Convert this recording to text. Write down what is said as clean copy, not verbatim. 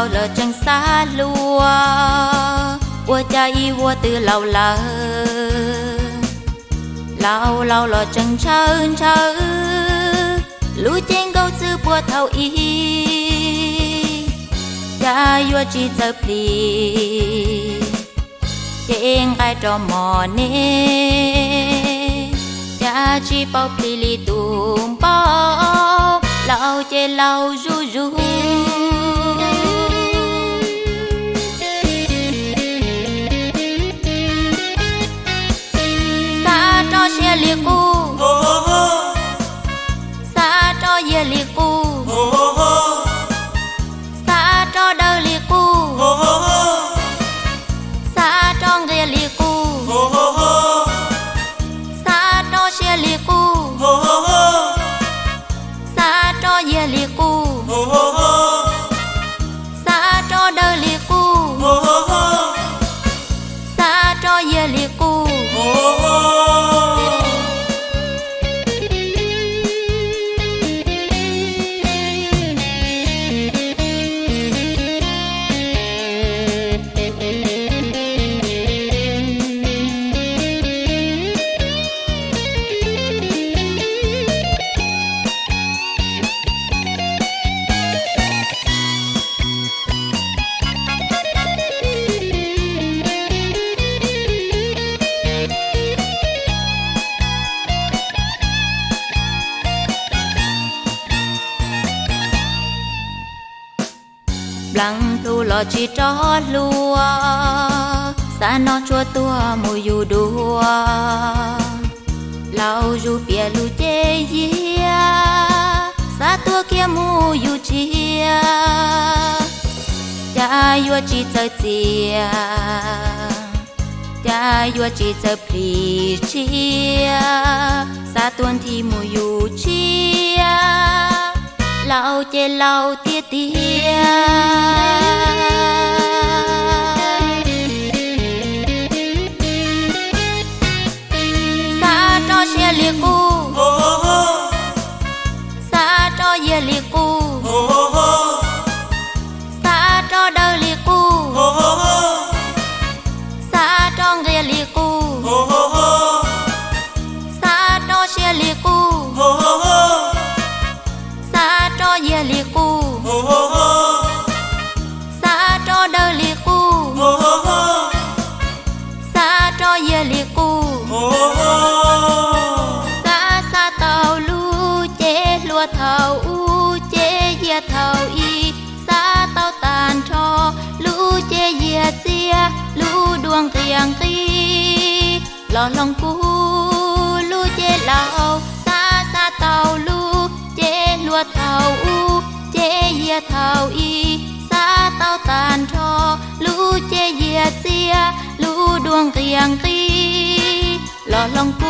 老了正洒落，我家一窝的老了，老了正长长，路见狗子波头一，家约只走皮，见爱着么呢？家只包皮里东包，老姐老如如。夜里姑，沙着夜里姑，沙着豆里姑，沙着夜里姑，沙着夜里姑，沙着夜里姑，沙着豆里姑，沙着夜里姑。Blang thu lo chỉ cho lúa, xa nó chua tua mùi dù đua, lao dù bia lu chê dìa, xa tua kia mùi dù chia, cha yua chỉ chờ chia, cha yua chỉ chờ pli chia, xa tuần thì mùi dù chia. Lao chê lao tia tia, xa cho xe li cu, xa cho ye li cu, xa cho đơ li cu, xa cho nghe li cu, xa cho xe li cu. Sa cho ye li cu, sa cho đơ li cu, sa cho ye li cu, sa tàu lu chế lúa thầu u chế ye thầu y, sa tàu tàn cho lu chế ye chia lu đuông kiang ki, lo lòng cu lu chế lao sa tàu lu chế lúa thầu u chế ye thầu y, sa tàu tàn cho lu chế ye chia lu đuông kiang ki, lo lòng cu